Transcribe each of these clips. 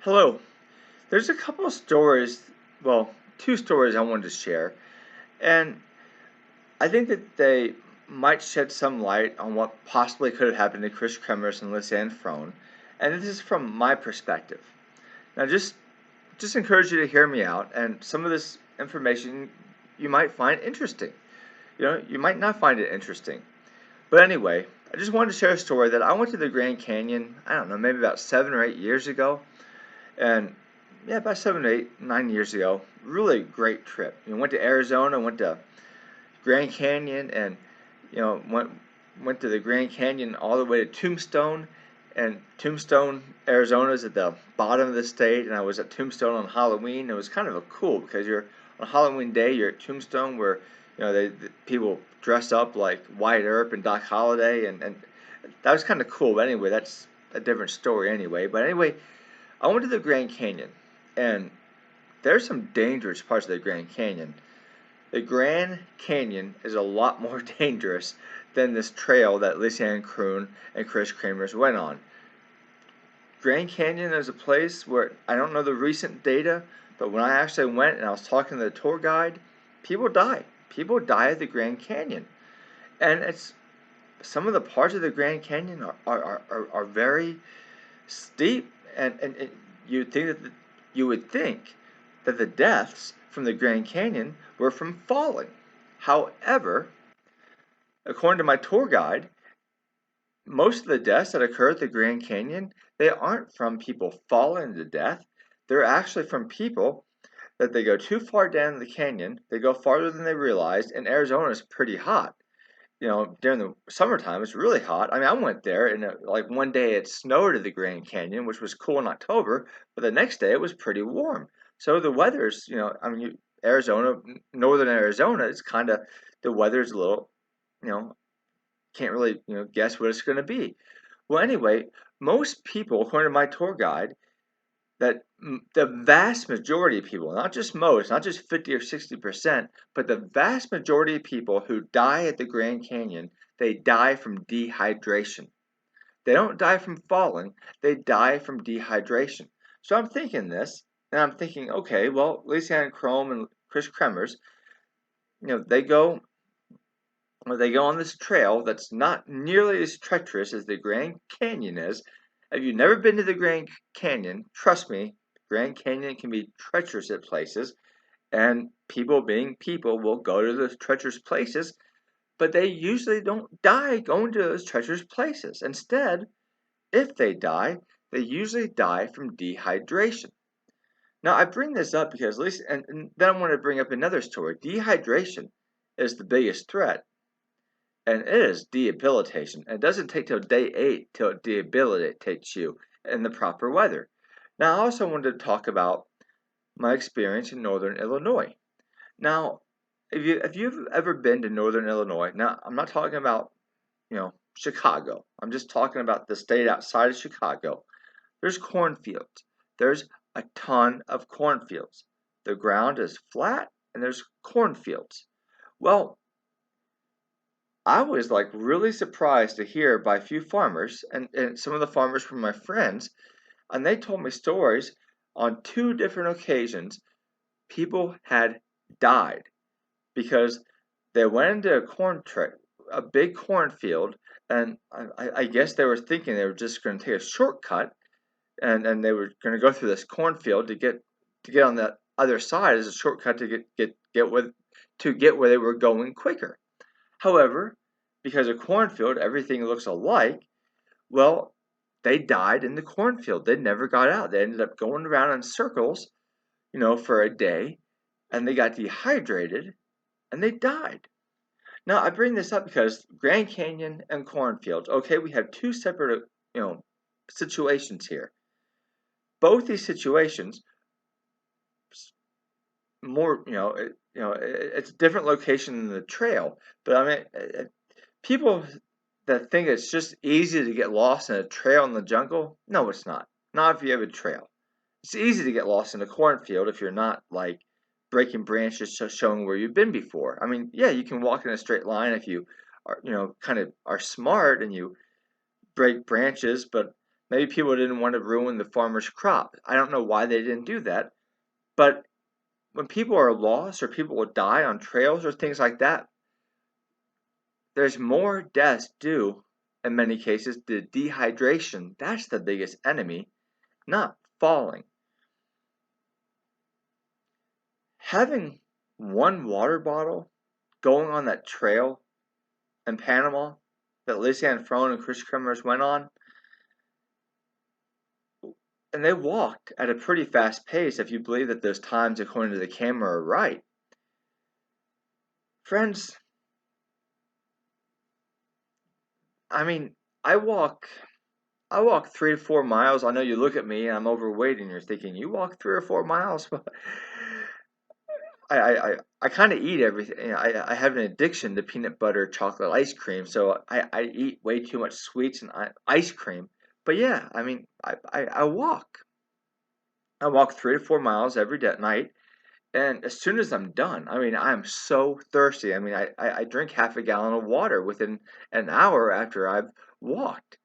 Hello. There's a couple of stories, well, two stories I wanted to share, and I think that they might shed some light on what possibly could have happened to Chris Kremmers and Fron, and this is from my perspective. Now, just encourage you to hear me out, and some of this information you might find interesting. You might not find it interesting, but anyway, I just wanted to share a story that I went to the Grand Canyon. I don't know, maybe about 7 or 8 years ago. And yeah, about 7, 8, 9 years ago, really great trip. Went to Arizona, went to Grand Canyon, and went to the Grand Canyon all the way to Tombstone. And Tombstone, Arizona is at the bottom of the state, and I was at Tombstone on Halloween. It was kind of a cool because you're on Halloween day, you're at Tombstone where the people dress up like Wyatt Earp and Doc Holliday, and that was kind of cool. But anyway, that's a different story anyway. But anyway, I went to the Grand Canyon, and there's some dangerous parts of the Grand Canyon. The Grand Canyon is a lot more dangerous than this trail that Lisanne Kroon and Chris Kremmers went on. Grand Canyon is a place where I don't know the recent data, but when I actually went and I was talking to the tour guide, people die. People die at the Grand Canyon. And it's some of the parts of the Grand Canyon are very steep, and you would think that the deaths from the Grand Canyon were from falling. However, according to my tour guide, most of the deaths that occur at the Grand Canyon, they aren't from people falling to death. They're actually from people that they go too far down the canyon, they go farther than they realized, and Arizona is pretty hot. During the summertime, it's really hot. I mean, I went there, and like one day it snowed at the Grand Canyon, which was cool in October, but the next day it was pretty warm. So the weather's, I mean, Arizona, northern Arizona, it's kind of the weather's a little, you know, can't really, guess what it's going to be. Well, anyway, most people, according to my tour guide, that the vast majority of people, not just most, not just 50 or 60%, but the vast majority of people who die at the Grand Canyon, they die from dehydration. They don't die from falling, they die from dehydration. So I'm thinking this, and I'm thinking, okay, well, Lisanne Chrome and Chris Kremmers, they go on this trail that's not nearly as treacherous as the Grand Canyon is. If you've never been to the Grand Canyon, trust me, Grand Canyon can be treacherous at places, and people being people will go to those treacherous places, but they usually don't die going to those treacherous places. Instead, if they die, they usually die from dehydration. Now, I bring this up because, at least, and then I want to bring up another story. Dehydration is the biggest threat, and it is debilitation. It doesn't take till day 8 till it debilitates you in the proper weather. Now, I also wanted to talk about my experience in Northern Illinois. Now, if you've ever been to Northern Illinois, now I'm not talking about Chicago. I'm just talking about the state outside of Chicago. There's cornfields. There's a ton of cornfields. The ground is flat, and there's cornfields. Well, I was like really surprised to hear by a few farmers, and some of the farmers were my friends, and they told me stories on two different occasions. People had died because they went into a big cornfield, and I guess they were thinking they were just going to take a shortcut, and they were going to go through this cornfield to get on the other side as a shortcut to get where they were going quicker. However, because a cornfield, everything looks alike, well, they died in the cornfield. They never got out. They ended up going around in circles, for a day, and they got dehydrated and they died. Now, I bring this up because Grand Canyon and cornfields, okay, we have two separate, situations here. Both these situations, more, it's a different location than the trail, but I mean, people that think it's just easy to get lost in a trail in the jungle, no, it's not. Not if you have a trail. It's easy to get lost in a cornfield if you're not like breaking branches showing where you've been before. I mean, yeah, you can walk in a straight line if you are, kind of are smart and you break branches, but Maybe people didn't want to ruin the farmer's crop. I don't know why they didn't do that. But when people are lost or people will die on trails or things like that, there's more deaths due, in many cases, to dehydration. That's the biggest enemy, not falling. Having one water bottle going on that trail in Panama that Lisa and Fron and Chris Kremmers went on, and they walked at a pretty fast pace if you believe that those times according to the camera are right. Friends, I mean, I walk I walk 3 to 4 miles. I know you look at me and I'm overweight and you're thinking, you walk 3 or 4 miles? I kind of eat everything. I have an addiction to peanut butter chocolate ice cream, so I eat way too much sweets and ice cream. But yeah, I mean, I walk. I walk 3 to 4 miles every day at night, and as soon as I'm done, I mean, I'm so thirsty. I mean, I drink half a gallon of water within an hour after I've walked.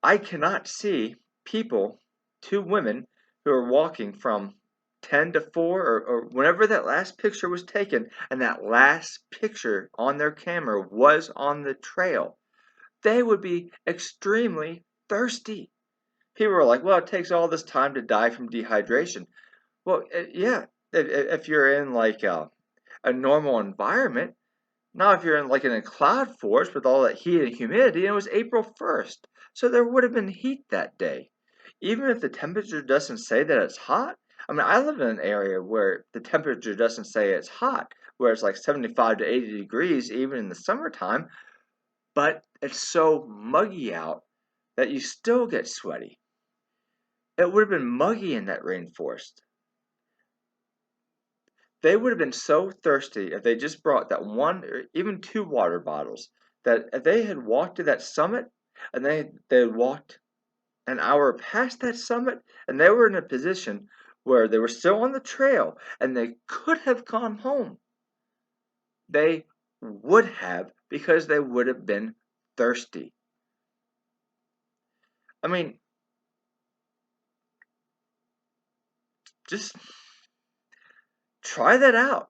I cannot see people, two women, who are walking from 10 to 4 or whenever that last picture was taken, and that last picture on their camera was on the trail. They would be extremely thirsty. People are like, well, it takes all this time to die from dehydration. Well, yeah, if you're in like a normal environment, now, if you're in a cloud forest with all that heat and humidity, and it was April 1st, so there would have been heat that day. Even if the temperature doesn't say that it's hot, I mean, I live in an area where the temperature doesn't say it's hot, where it's like 75 to 80 degrees even in the summertime, but it's so muggy out that you still get sweaty. It would have been muggy in that rainforest. They would have been so thirsty if they just brought that one or even two water bottles. That if they had walked to that summit and they had walked an hour past that summit and they were in a position where they were still on the trail and they could have gone home, they would have because they would have been thirsty. I mean, just try that out.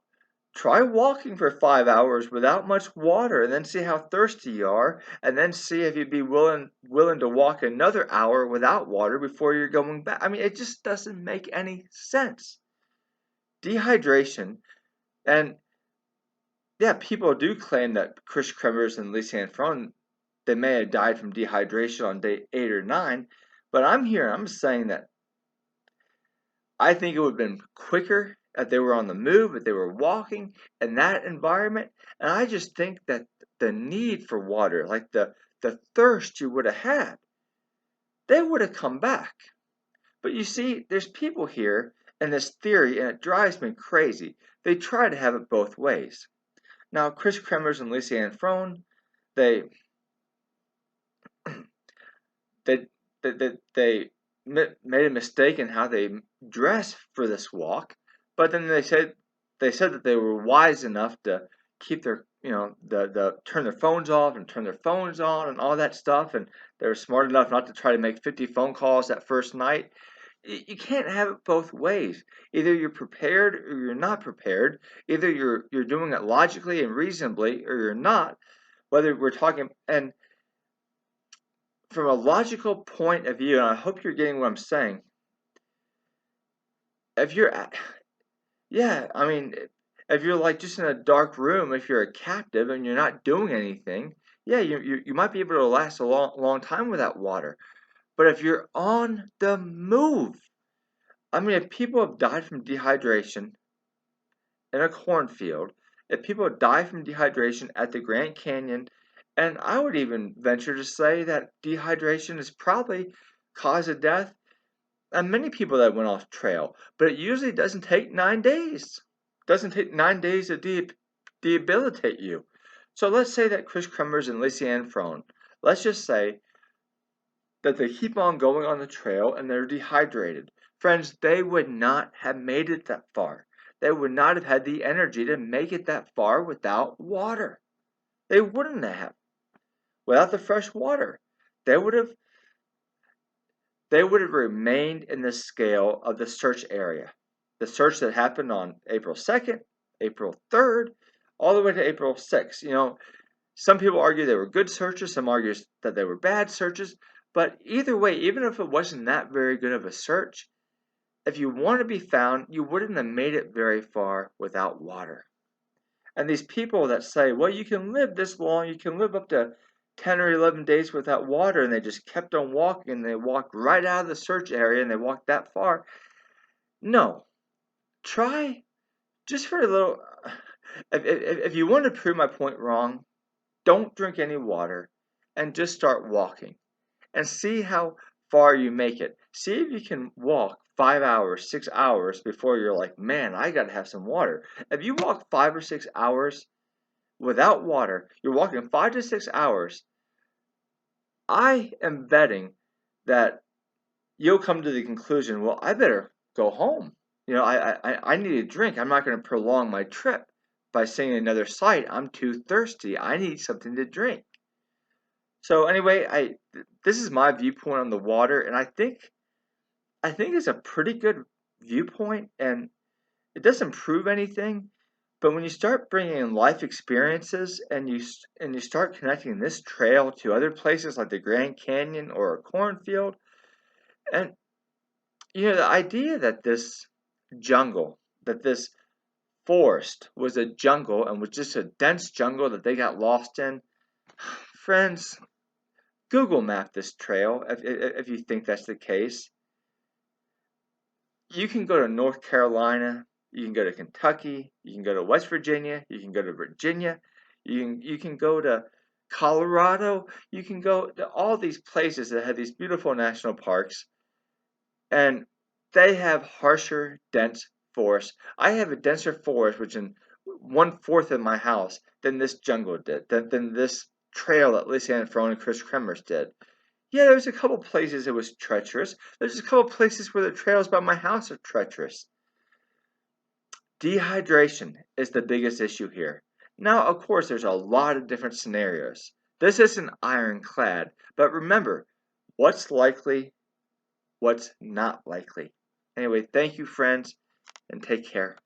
Try walking for 5 hours without much water and then see how thirsty you are, and then see if you'd be willing to walk another hour without water before you're going back. I mean, it just doesn't make any sense. Dehydration, and yeah, people do claim that Chris Kremmers and Lisa Fron, they may have died from dehydration on day 8 or 9, but I'm saying that I think it would have been quicker if they were on the move, if they were walking in that environment. And I just think that the need for water, like the thirst you would have had, they would have come back. But you see, there's people here in this theory, and it drives me crazy. They try to have it both ways. Now, Chris Kremmers and Lisa Ann Fron, they they they made a mistake in how they dressed for this walk, but then they said that they were wise enough to keep their the turn their phones off and turn their phones on and all that stuff, and they were smart enough not to try to make 50 phone calls that first night. You can't have it both ways. Either you're prepared or you're not prepared. Either you're doing it logically and reasonably or you're not. Whether we're talking and from a logical point of view, and I hope you're getting what I'm saying. If you're, yeah, I mean, if you're like just in a dark room, if you're a captive and you're not doing anything, yeah, you might be able to last a long time without water. But if you're on the move, I mean, if people have died from dehydration in a cornfield, if people die from dehydration at the Grand Canyon, and I would even venture to say that dehydration is probably cause of death and many people that went off trail, but it usually doesn't take 9 days. Doesn't take 9 days to debilitate you. So let's say that Chris Kremmers and Lacey Ann Fron, let's just say that they keep on going on the trail and they're dehydrated. Friends, they would not have made it that far. They would not have had the energy to make it that far without water. They wouldn't have. Without the fresh water. They would have they would have remained in the scale of the search area. The search that happened on April 2nd, April 3rd, all the way to April 6th. Some people argue they were good searches, some argue that they were bad searches, but either way, even if it wasn't that very good of a search, if you want to be found, you wouldn't have made it very far without water. And these people that say, well, you can live this long, you can live up to 10 or 11 days without water, and they just kept on walking, and they walked right out of the search area, and they walked that far. No. Try just for a little. If you want to prove my point wrong, don't drink any water and just start walking and see how far you make it. See if you can walk 5 hours, 6 hours before you're like, man, I got to have some water. If you walk 5 or 6 hours without water, you're walking 5 to 6 hours. I am betting that you'll come to the conclusion, well, I better go home. I need a drink. I'm not going to prolong my trip by seeing another sight. I'm too thirsty. I need something to drink. So anyway, this is my viewpoint on the water, and I think it's a pretty good viewpoint, and it doesn't prove anything. But when you start bringing in life experiences and you start connecting this trail to other places like the Grand Canyon or a cornfield, and the idea that this jungle, that this forest was a jungle and was just a dense jungle that they got lost in, friends, Google map this trail if you think that's the case. You can go to North Carolina, you can go to Kentucky, you can go to West Virginia, you can go to Virginia, you can go to Colorado, you can go to all these places that have these beautiful national parks, and they have harsher, dense forests. I have a denser forest, which in 1/4 of my house than this jungle did, than this trail that Lisa Ann Fron and Chris Kremmers did. Yeah, there's a couple places it was treacherous. There's a couple places where the trails by my house are treacherous. Dehydration is the biggest issue here. Now, of course, there's a lot of different scenarios. This isn't ironclad, but remember, what's likely, what's not likely. Anyway, thank you, friends, and take care.